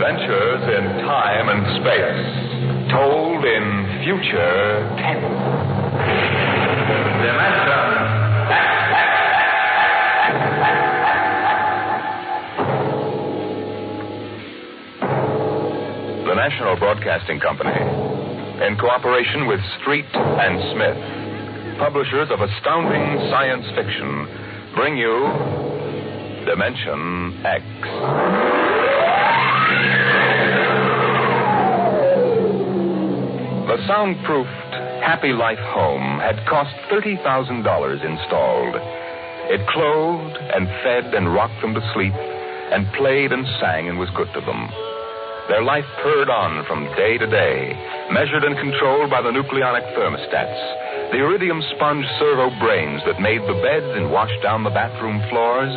Adventures in time and space, told in future tense. The National Broadcasting Company, in cooperation with Street and Smith, publishers of astounding science fiction, bring you Dimension X. The soundproofed Happy Life home had cost $30,000 installed. It clothed and fed and rocked them to sleep and played and sang and was good to them. Their life purred on from day to day, measured and controlled by the nucleonic thermostats, the iridium sponge servo brains that made the beds and washed down the bathroom floors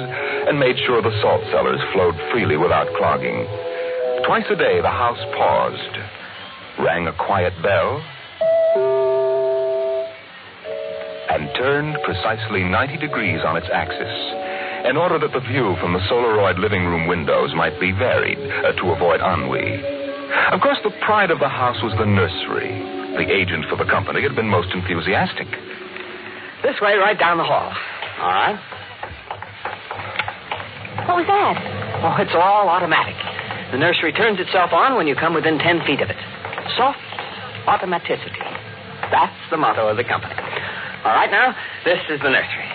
and made sure the salt cellars flowed freely without clogging. Twice a day, the house paused, rang a quiet bell, and turned precisely 90 degrees on its axis in order that the view from the Solaroid living room windows might be varied to avoid ennui. Of course, the pride of the house was the nursery. The agent for the company had been most enthusiastic. This way, right down the hall. All right. What was that? Oh, it's all automatic. The nursery turns itself on when you come within 10 feet of it. Soft automaticity. That's the motto of the company. All right, now, this is the nursery.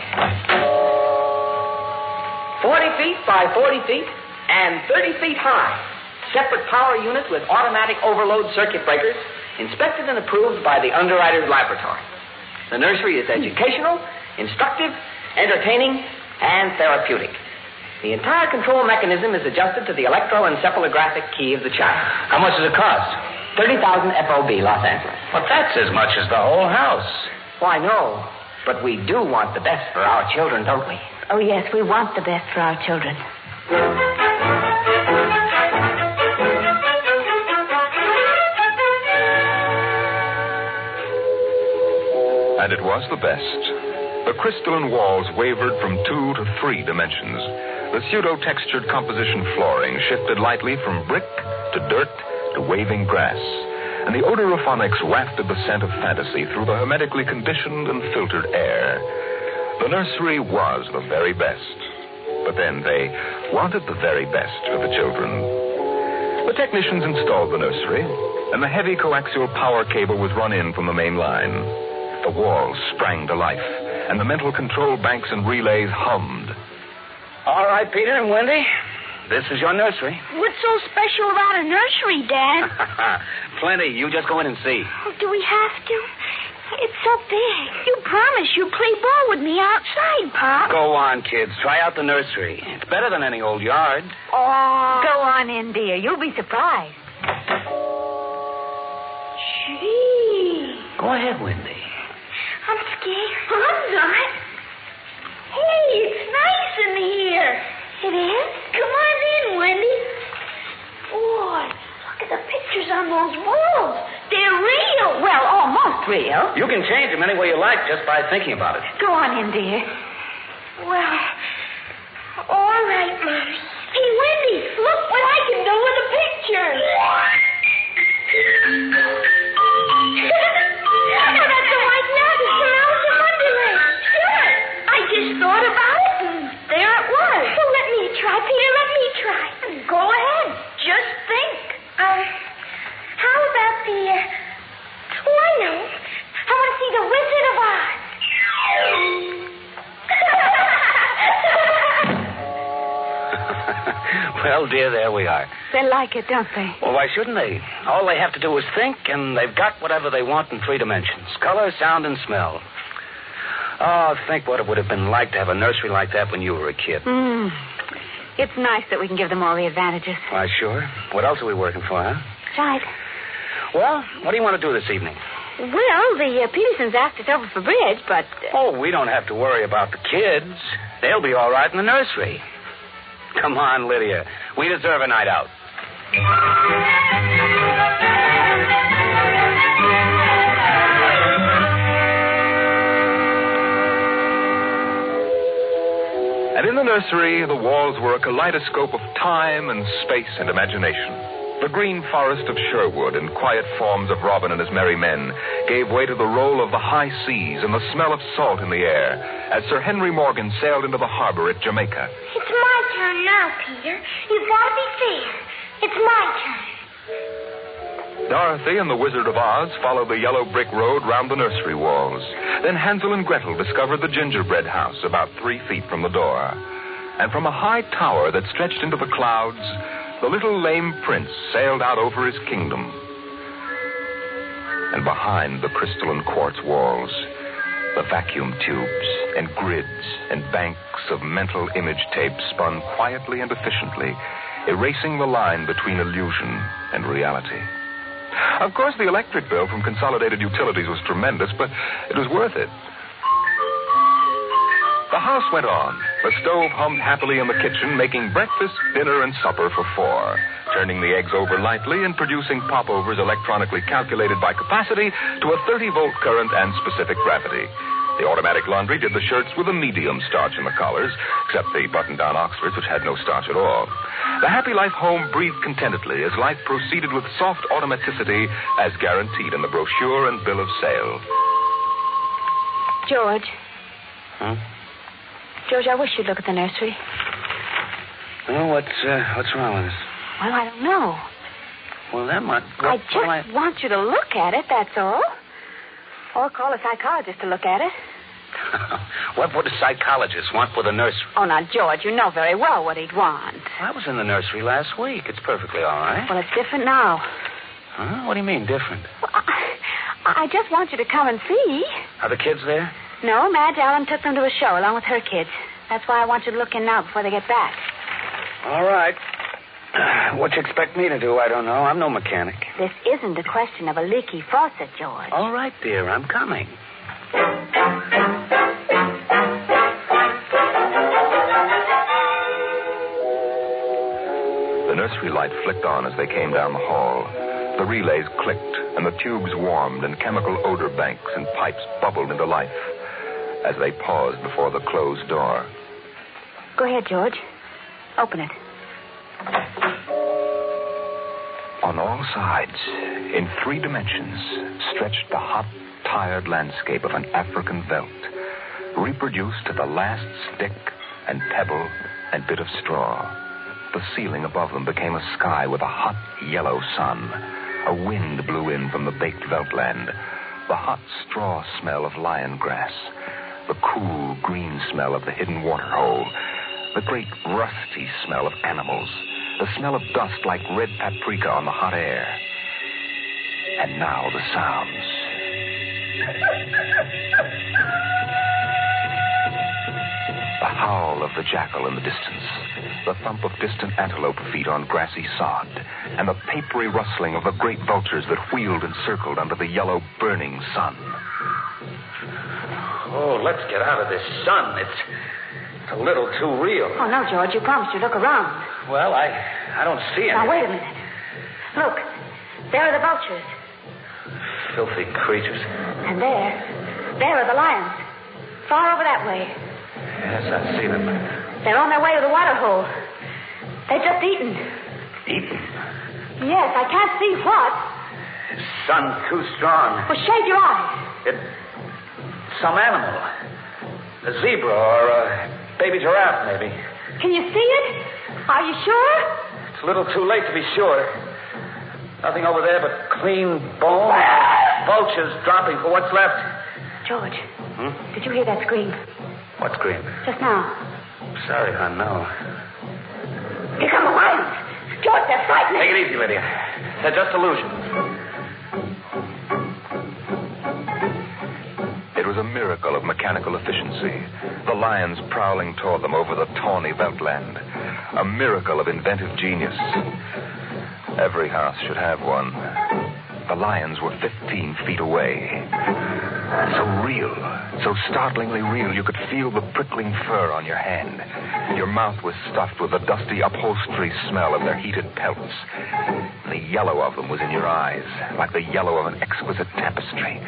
40 feet by 40 feet and 30 feet high. Separate power unit with automatic overload circuit breakers, inspected and approved by the Underwriters Laboratory. The nursery is educational, instructive, entertaining, and therapeutic. The entire control mechanism is adjusted to the electroencephalographic key of the child. How much does it cost? 30,000 FOB, Los Angeles. But that's as much as the whole house. Why, no. But we do want the best for our children, don't we? Oh, yes, we want the best for our children. And it was the best. The crystalline walls wavered from 2 to 3 dimensions. The pseudo-textured composition flooring shifted lightly from brick to dirt to waving grass. And the odorophonics wafted the scent of fantasy through the hermetically conditioned and filtered air. The nursery was the very best. But then they wanted the very best for the children. The technicians installed the nursery, and the heavy coaxial power cable was run in from the main line. The walls sprang to life, and the mental control banks and relays hummed. All right, Peter and Wendy, this is your nursery. What's so special about a nursery, Dad? Plenty. You just go in and see. Oh, do we have to? It's so big. You promised you'd play ball with me outside, Pop. Go on, kids. Try out the nursery. It's better than any old yard. Oh. Go on in, dear. You'll be surprised. Gee. Go ahead, Wendy. I'm scared. I'm not. Hey, it's nice in here. It is? Come on in, Wendy. Boy, look at the pictures on those walls. They're real. Well, almost real. You can change them any way you like just by thinking about it. Go on in, dear. Well, all right, Mommy. Hey, Wendy, look what I can do with the pictures. That's the white rabbit from Alice in Wonderland. Sure. I just thought about it, and there it was. Well, let me try, Peter. Let me try. Go ahead. Just think. How about the... Oh, I know. I want to see the Wizard of Oz. Well, dear, there we are. They like it, don't they? Well, why shouldn't they? All they have to do is think, and they've got whatever they want in 3 dimensions. Color, sound, and smell. Oh, think what it would have been like to have a nursery like that when you were a kid. It's nice that we can give them all the advantages. Why, sure. What else are we working for, huh? Right. Well, what do you want to do this evening? Well, the Petersons asked us over for bridge, but... Oh, we don't have to worry about the kids. They'll be all right in the nursery. Come on, Lydia. We deserve a night out. And in the nursery, the walls were a kaleidoscope of time and space and imagination. The green forest of Sherwood and quiet forms of Robin and his merry men gave way to the roll of the high seas and the smell of salt in the air as Sir Henry Morgan sailed into the harbor at Jamaica. It's my turn now, Peter. You've got to be fair. It's my turn. Dorothy and the Wizard of Oz followed the yellow brick road round the nursery walls. Then Hansel and Gretel discovered the gingerbread house about 3 feet from the door. And from a high tower that stretched into the clouds, the little lame prince sailed out over his kingdom. And behind the crystal and quartz walls, the vacuum tubes and grids and banks of mental image tape spun quietly and efficiently, erasing the line between illusion and reality. Of course, the electric bill from Consolidated Utilities was tremendous, but it was worth it. The house went on. The stove hummed happily in the kitchen, making breakfast, dinner, and supper for 4, turning the eggs over lightly and producing popovers electronically calculated by capacity to a 30-volt current and specific gravity. The automatic laundry did the shirts with a medium starch in the collars, except the button-down Oxfords, which had no starch at all. The Happy Life home breathed contentedly as life proceeded with soft automaticity as guaranteed in the brochure and bill of sale. George. George, I wish you'd look at the nursery. Well, what's wrong with this? Well, I don't know. Well, that might... I just want you to look at it, that's all. Or call a psychologist to look at it. What would a psychologist want with a nursery? Oh, now, George, you know very well what he'd want. I was in the nursery last week. It's perfectly all right. Well, it's different now. Huh? What do you mean, different? Well, I just want you to come and see. Are the kids there? No, Madge Allen took them to a show along with her kids. That's why I want you to look in now before they get back. All right. What you expect me to do, I don't know. I'm no mechanic. This isn't a question of a leaky faucet, George. All right, dear, I'm coming. The nursery light flicked on as they came down the hall. The relays clicked, and the tubes warmed, and chemical odor banks and pipes bubbled into life as they paused before the closed door. Go ahead, George. Open it. On all sides, in 3 dimensions, stretched the hot, tired landscape of an African veldt, reproduced to the last stick and pebble and bit of straw. The ceiling above them became a sky with a hot, yellow sun. A wind blew in from the baked veldtland. The hot straw smell of lion grass. The cool, green smell of the hidden waterhole. The great, rusty smell of animals. The smell of dust like red paprika on the hot air. And now the sounds. The howl of the jackal in the distance. The thump of distant antelope feet on grassy sod. And the papery rustling of the great vultures that wheeled and circled under the yellow, burning sun. Oh, let's get out of this sun. It's a little too real. Oh, no, George. You promised you'd look around. Well, I don't see anything. Now, wait a minute. Look. There are the vultures. Filthy creatures. And there are the lions. Far over that way. Yes, I see them. They're on their way to the water hole. They've just eaten. Eaten? Yes, I can't see what. Sun's too strong. Well, shade your eyes. It's some animal. A zebra or a baby giraffe, maybe. Can you see it? Are you sure? It's a little too late to be sure. Nothing over there but clean bone. Vultures dropping for what's left. George, did you hear that scream? What scream? Just now. Sorry, hon, no. Here come the lions. George, they're frightening. Take it easy, Lydia. They're just illusions. It was a miracle of mechanical efficiency. The lions prowling toward them over the tawny veldtland. A miracle of inventive genius. Every house should have one. the lions were 15 feet away. So real, so startlingly real, you could feel the prickling fur on your hand. Your mouth was stuffed with the dusty upholstery smell of their heated pelts. The yellow of them was in your eyes, like the yellow of an exquisite tapestry.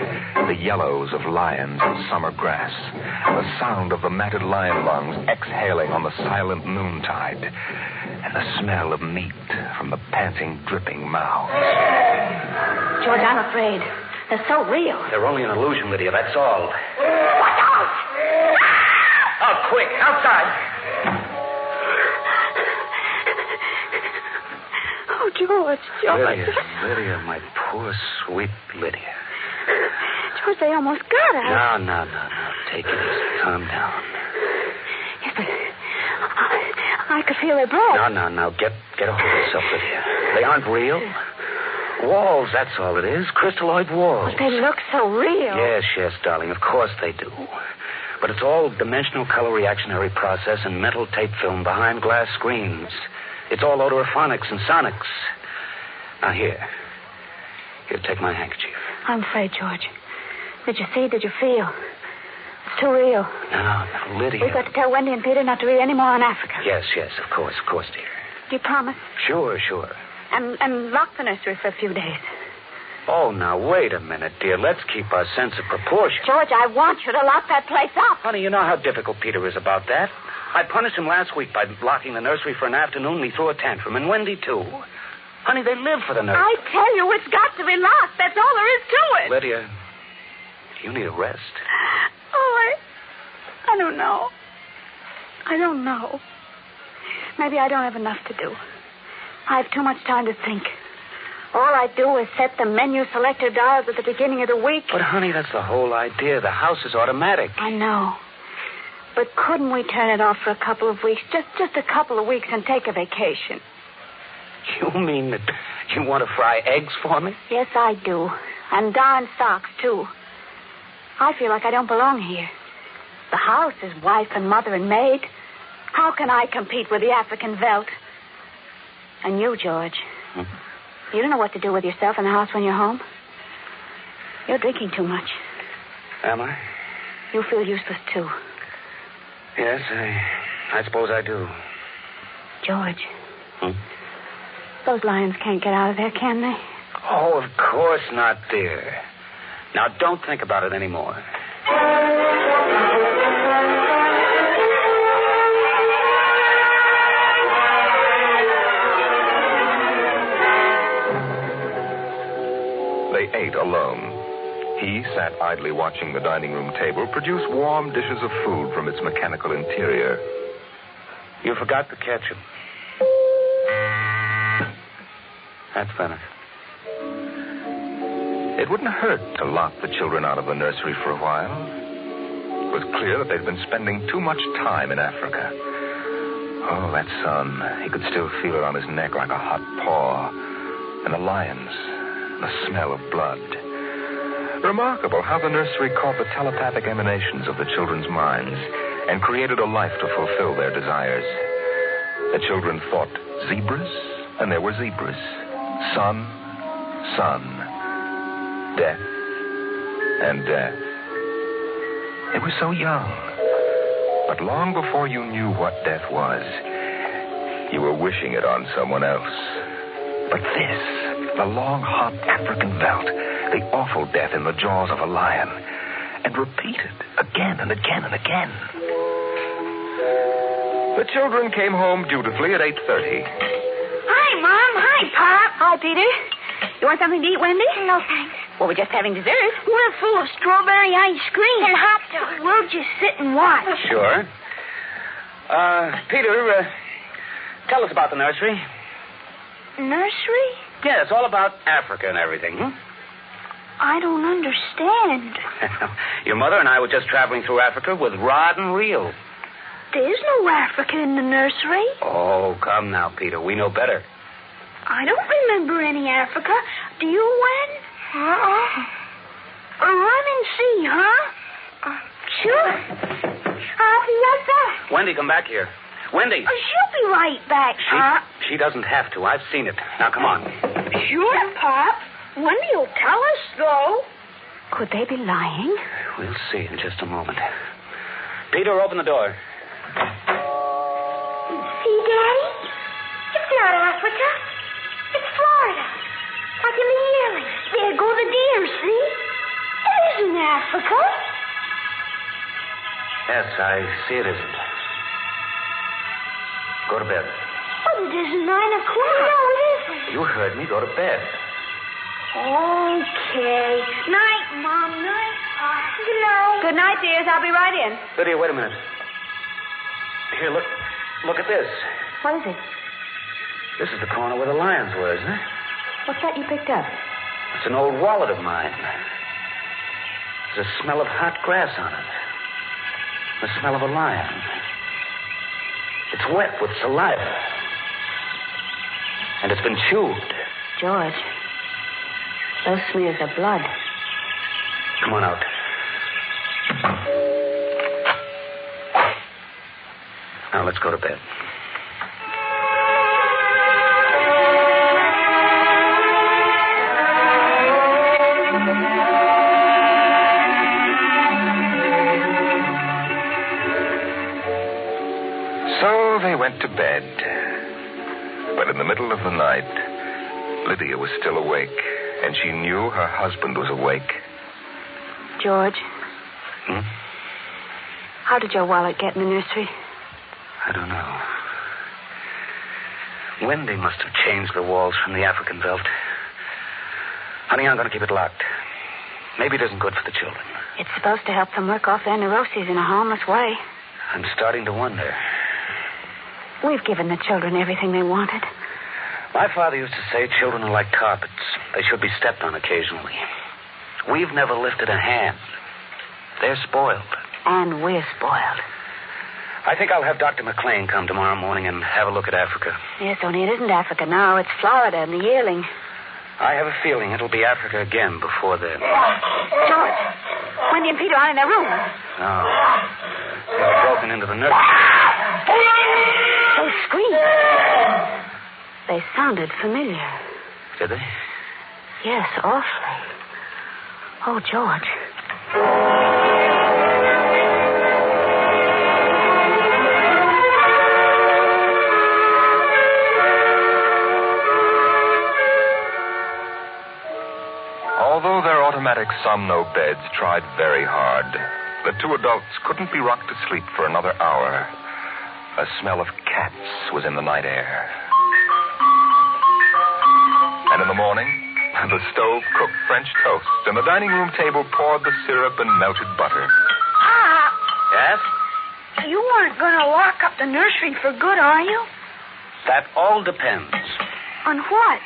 The yellows of lions in summer grass, and the sound of the matted lion lungs exhaling on the silent noontide, and the smell of meat from the panting, dripping mouths. George, I'm afraid. They're so real. They're only an illusion, Lydia, that's all. Watch out! Oh, quick, outside. Oh, George. Lydia, my poor, sweet Lydia. George, they almost got us. No. Take it easy. Calm down. Yes, but I could feel their breath. No. Get a hold of yourself, Lydia. They aren't real. Walls, that's all it is. Crystalloid walls. But they look so real. Yes, darling. Of course they do. But it's all dimensional color reactionary process and mental tape film behind glass screens. It's all odorophonics and sonics. Now, here, take my handkerchief. I'm afraid, George. Did you see? Did you feel? It's too real. No, Lydia. We've got to tell Wendy and Peter not to read any more on Africa. Yes, of course, dear. Do you promise? Sure. And lock the nursery for a few days. Oh, now, wait a minute, dear. Let's keep our sense of proportion. George, I want you to lock that place up. Honey, you know how difficult Peter is about that. I punished him last week by locking the nursery for an afternoon, and he threw a tantrum, and Wendy, too. Honey, they live for the nursery. I tell you, it's got to be locked. That's all there is to it. Lydia, you need a rest. Oh, I don't know. Maybe I don't have enough to do. I have too much time to think. All I do is set the menu selector dials at the beginning of the week. But, honey, that's the whole idea. The house is automatic. I know. But couldn't we turn it off for a couple of weeks? Just a couple of weeks and take a vacation. You mean that you want to fry eggs for me? Yes, I do. And darn socks, too. I feel like I don't belong here. The house is wife and mother and maid. How can I compete with the African Veldt? And you, George, you don't know what to do with yourself in the house when you're home. You're drinking too much. Am I? You feel useless, too. Yes, I suppose I do. George. Those lions can't get out of there, can they? Oh, of course not, dear. Now, don't think about it anymore. They ate alone. He sat idly watching the dining room table produce warm dishes of food from its mechanical interior. You forgot the ketchup. That's better. It wouldn't hurt to lock the children out of the nursery for a while. It was clear that they'd been spending too much time in Africa. Oh, that sun. He could still feel it on his neck like a hot paw. And the lions, the smell of blood. Remarkable how the nursery caught the telepathic emanations of the children's minds and created a life to fulfill their desires. The children thought zebras, and there were zebras. Sun, death, and death. They were so young. But long before you knew what death was, you were wishing it on someone else. But this, the long, hot African Veldt, the awful death in the jaws of a lion, and repeated again and again and again. The children came home dutifully at 8:30. Hi, Mom. Hi, Pop. Hi, Peter. You want something to eat, Wendy? No, thanks. Well, we're just having dessert. We're full of strawberry ice cream. And hot dogs. We'll just sit and watch. Sure. Peter, tell us about the nursery. Nursery? Yeah, it's all about Africa and everything. I don't understand. Your mother and I were just traveling through Africa with rod and reel. There's no Africa in the nursery. Oh, come now, Peter. We know better. I don't remember any Africa. Do you, Wen? Run and see, huh? Sure. I'll be right back. Wendy, come back here. Wendy. She'll be right back, Pop. She doesn't have to. I've seen it. Now, come on. Sure, Pop. Wendy will tell us, though. Could they be lying? We'll see in just a moment. Peter, open the door. See, Daddy? It's not Africa. It's Florida. Like in the yearling. There go the deer, see? It isn't Africa. Yes, I see it isn't. Go to bed. But it isn't 9 o'clock. No, it isn't. You heard me. Go to bed. Okay. Night, Mom. Night, Pop. Good night. Good night, dears. I'll be right in. Lydia, wait a minute. Here, look. Look at this. What is it? This is the corner where the lions were, isn't it? What's that you picked up? It's an old wallet of mine. There's a smell of hot grass on it. The smell of a lion. It's wet with saliva. And it's been chewed. George, those smears of blood. Come on out. Now let's go to bed. So they went to bed. But in the middle of the night, Lydia was still awake, and she knew her husband was awake. George, Hmm? how did your wallet get in the nursery? I don't know. Wendy must have changed the walls from the African Veldt. Honey, I'm going to keep it locked. Maybe it isn't good for the children. It's supposed to help them work off their neuroses in a harmless way. I'm starting to wonder. We've given the children everything they wanted. My father used to say children are like carpets. They should be stepped on occasionally. We've never lifted a hand. They're spoiled. And we're spoiled. I think I'll have Dr. McLean come tomorrow morning and have a look at Africa. Yes, only it isn't Africa now. It's Florida and the yearling. I have a feeling it'll be Africa again before then. George, Wendy and Peter are in their room. No. They've broken into the nursery. Those screams. They sounded familiar. Did they? Yes, awfully. Oh, George. Although their automatic somno beds tried very hard, the two adults couldn't be rocked to sleep for another hour. A smell of cats was in the night air. And in the morning, the stove cooked French toast, and the dining room table poured the syrup and melted butter. Pop, Yes? you aren't going to lock up the nursery for good, are you? That all depends. On what?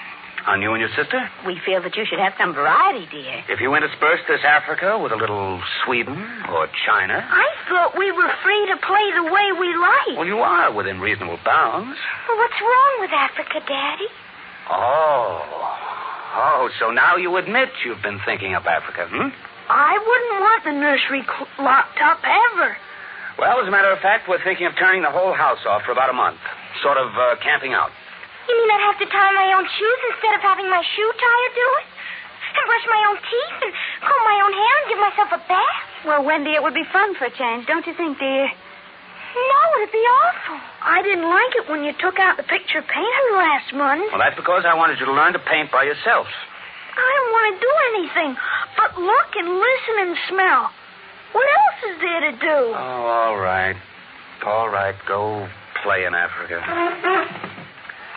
On you and your sister? We feel that you should have some variety, dear. If you intersperse this Africa with a little Sweden or China. I thought we were free to play the way we like. Well, you are within reasonable bounds. Well, what's wrong with Africa, Daddy? Oh, so now you admit you've been thinking up Africa, hmm? I wouldn't want the nursery locked up ever. Well, as a matter of fact, we're thinking of turning the whole house off for about a month. Sort of camping out. You mean I'd have to tie my own shoes instead of having my shoe tire do it? And brush my own teeth and comb my own hair and give myself a bath? Well, Wendy, it would be fun for a change, don't you think, dear? No, it'd be awful. I didn't like it when you took out the picture painter last month. Well, that's because I wanted you to learn to paint by yourself. I don't want to do anything but look and listen and smell. What else is there to do? Oh, all right. All right, go play in Africa.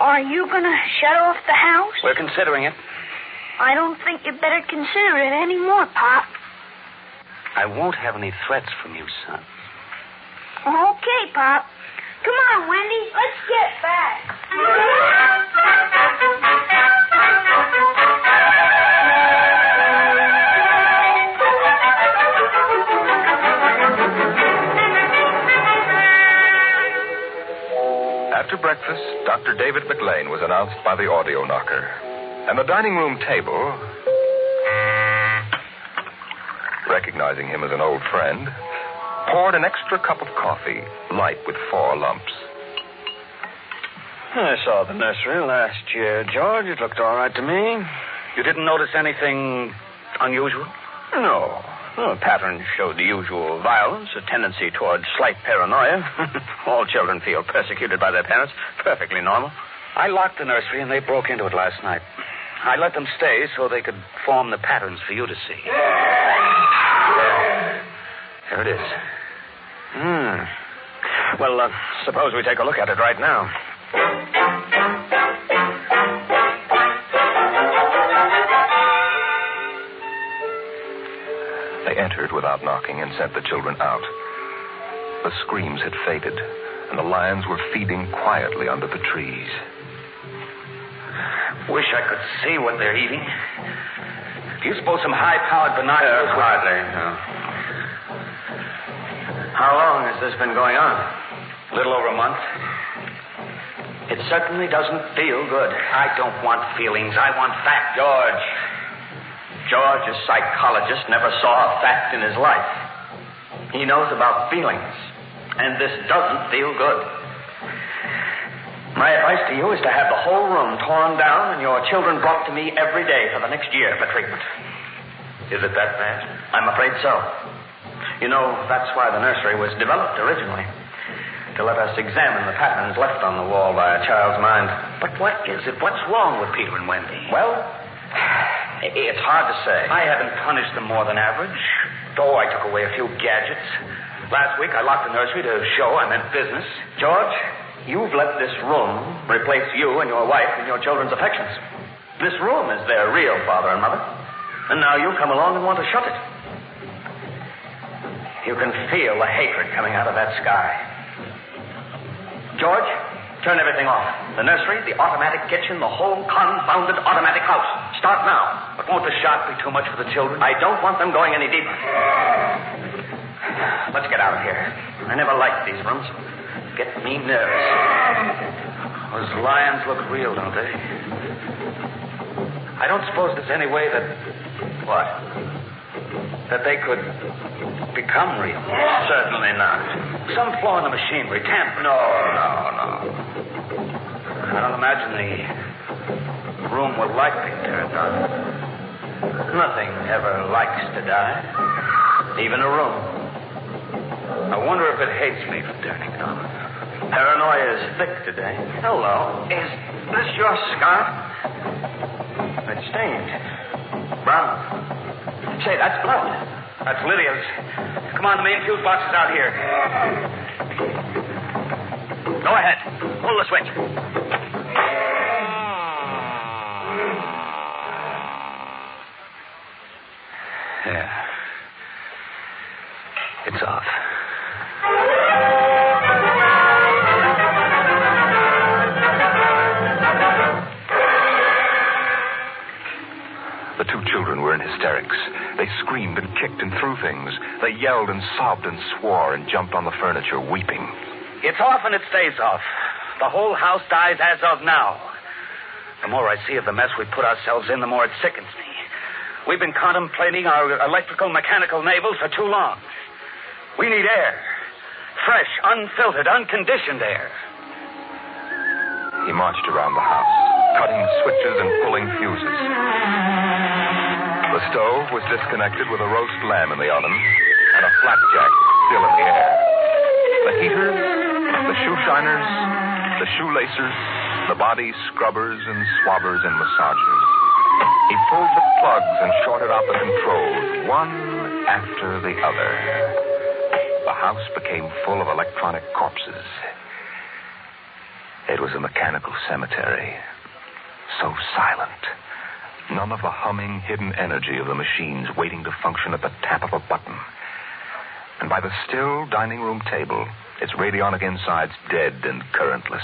Are you going to shut off the house? We're considering it. I don't think you better consider it anymore, Pop. I won't have any threats from you, son. Okay, Pop. Come on, Wendy. Let's get back. After breakfast, Dr. David McLean was announced by the audio knocker. And the dining room table, recognizing him as an old friend, poured an extra cup of coffee, light with 4 lumps. I saw the nursery last year, George. It looked all right to me. You didn't notice anything unusual? No. The pattern showed the usual violence, a tendency towards slight paranoia. All children feel persecuted by their parents. Perfectly normal. I locked the nursery, and they broke into it last night. I let them stay so they could form the patterns for you to see. There it is. Well, suppose we take a look at it right now. They entered without knocking and sent the children out. The screams had faded, and the lions were feeding quietly under the trees. Wish I could see what they're eating. Do you suppose some high-powered binoculars... Hardly, no. How long has this been going on? A little over a month. It certainly doesn't feel good. I don't want feelings. I want fact. George, a psychologist, never saw a fact in his life. He knows about feelings, and this doesn't feel good. My advice to you is to have the whole room torn down and your children brought to me every day for the next year for treatment. Is it that bad? I'm afraid so. You know, that's why the nursery was developed originally. To let us examine the patterns left on the wall by a child's mind. But what is it? What's wrong with Peter and Wendy? Well, it's hard to say. I haven't punished them more than average, though I took away a few gadgets. Last week, I locked the nursery to show I meant business. George, you've let this room replace you and your wife and your children's affections. This room is their real father and mother. And now you come along and want to shut it. You can feel the hatred coming out of that sky. George, turn everything off. The nursery, the automatic kitchen, the whole confounded automatic house. Start now. But won't the shock be too much for the children? I don't want them going any deeper. Let's get out of here. I never liked these rooms. Get me nervous. Those lions look real, don't they? I don't suppose there's any way that... What? That they could become real. Certainly not. Some flaw in the machinery, tampering. No. I don't imagine the room will like being turned on. Nothing ever likes to die. Even a room. I wonder if it hates me for turning it on. Paranoia is thick today. Hello. Is this your scarf? It's stained. Brown. Say, that's blood. That's Lydia's. Come on, the main fuse box is out here. Go ahead. Pull the switch. Yeah. It's off. The two children were in hysterics. They screamed and kicked and threw things. They yelled and sobbed and swore and jumped on the furniture, weeping. It's off and it stays off. The whole house dies as of now. The more I see of the mess we put ourselves in, the more it sickens me. We've been contemplating our electrical, mechanical navels for too long. We need air. Fresh, unfiltered, unconditioned air. He marched around the house, cutting switches and pulling fuses. The stove was disconnected with a roast lamb in the oven and a flapjack still in the air. The heaters, the shoe shiners, the shoelacers, the body scrubbers and swabbers and massagers. He pulled the plugs and shorted out the controls, one after the other. The house became full of electronic corpses. It was a mechanical cemetery. So silent. None of the humming, hidden energy of the machines waiting to function at the tap of a button. And by the still dining room table, its radionic insides dead and currentless,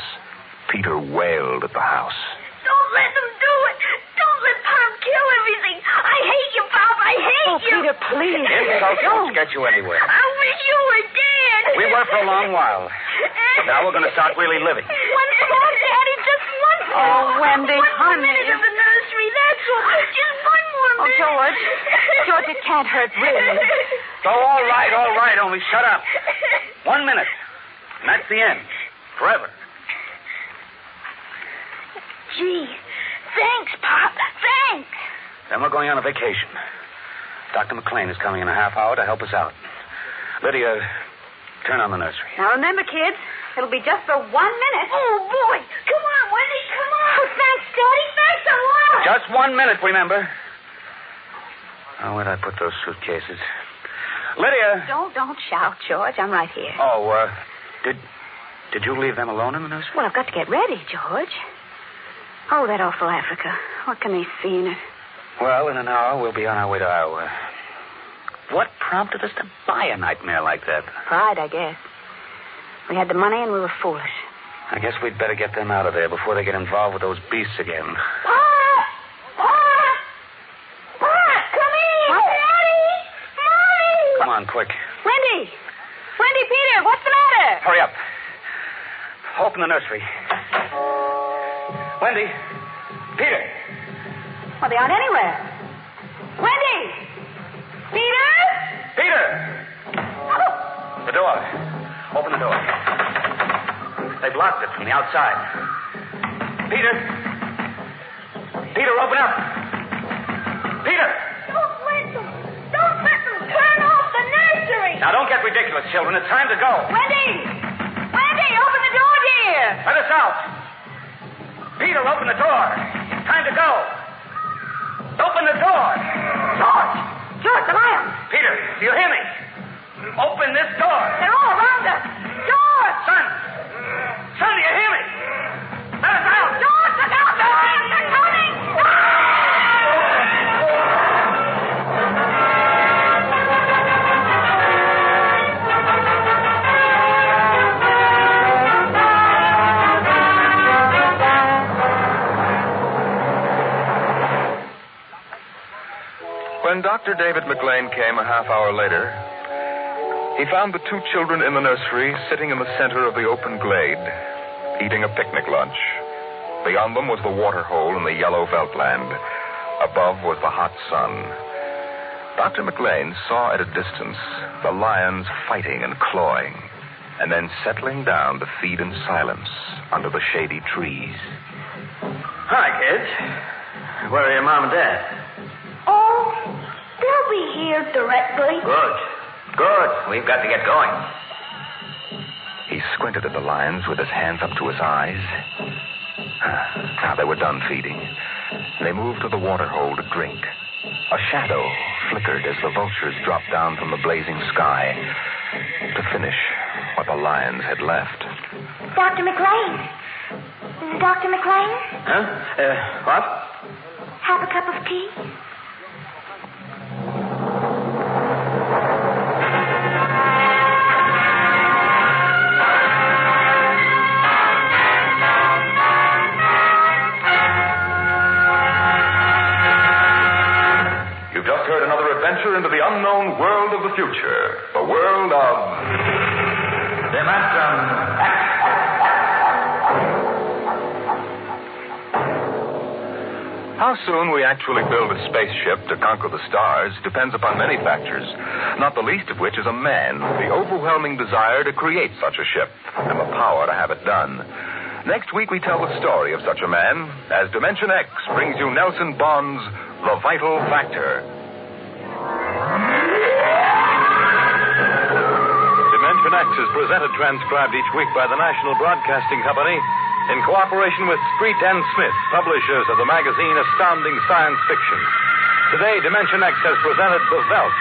Peter wailed at the house. Don't let them do it. Don't let Pop kill everything. I hate you, Pop. I hate you. Peter, please. Insults won't get you anywhere. I wish you were dead. We were for a long while. But now we're going to start really living. Once more, Daddy. Just once more. Oh, Wendy, one more honey. minute of the nursery. That's all. Just one more Oh, minute. George. George, it can't hurt, really. So, all right. Only shut up. 1 minute. And that's the end. Forever. Gee, thanks, Pop. Thanks. Then we're going on a vacation. Dr. McLean is coming in a half hour to help us out. Lydia, turn on the nursery. Now remember, kids, it'll be just for 1 minute. Oh, boy. Come on, Wendy, come on. Oh, thanks, Daddy. Thanks a lot. Just 1 minute, remember? Oh, where'd I put those suitcases? Lydia! Don't shout, George. I'm right here. Oh, did you leave them alone in the nursery? Well, I've got to get ready, George. Oh, that awful Africa. What can they see in it? Well, in an hour, we'll be on our way to Iowa. What prompted us to buy a nightmare like that? Pride, I guess. We had the money and we were foolish. I guess we'd better get them out of there before they get involved with those beasts again. Come on, quick. Wendy, Peter, what's the matter? Hurry up. Open the nursery. Wendy, Peter. Well, they aren't anywhere. Wendy! Peter! Peter! Oh. The door. Open the door. They blocked it from the outside. Peter! Peter, open up! Peter! Don't let them turn off the nursery. Now, don't get ridiculous, children. It's time to go. Wendy, open the door, dear. Let us out. Peter, open the door. It's time to go. Open the door. George, the lions. Peter, do you hear me? Open this door. They're all around us. George! Son, do you hear me? Let us out. George, look out! They're coming! When Dr. David McLean came a half hour later, he found the two children in the nursery sitting in the center of the open glade, eating a picnic lunch. Beyond them was the water hole in the yellow Veldt land. Above was the hot sun. Dr. McLean saw at a distance the lions fighting and clawing, and then settling down to feed in silence under the shady trees. Hi, kids. Where are your mom and dad? Oh, they'll be here directly. Good. We've got to get going. He squinted at the lions with his hands up to his eyes. Now they were done feeding. They moved to the water hole to drink. A shadow flickered as the vultures dropped down from the blazing sky to finish what the lions had left. Dr. McLean. Dr. McLean? Huh? What? Have a cup of tea? You've just heard another adventure into the unknown world of the future. The world of... Dimension X. How soon we actually build a spaceship to conquer the stars depends upon many factors, not the least of which is a man, the overwhelming desire to create such a ship, and the power to have it done. Next week, we tell the story of such a man as Dimension X brings you Nelson Bond's The Vital Factor. Dimension X is presented transcribed each week by the National Broadcasting Company in cooperation with Street and Smith, publishers of the magazine Astounding Science Fiction. Today, Dimension X has presented The Veldt,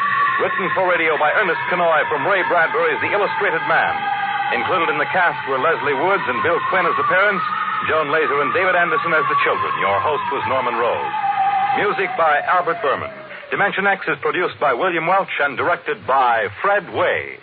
written for radio by Ernest Kenoy from Ray Bradbury's The Illustrated Man. Included in the cast were Leslie Woods and Bill Quinn as the parents, Joan Laser and David Anderson as the children. Your host was Norman Rose. Music by Albert Berman. Dimension X is produced by William Welch and directed by Fred Way.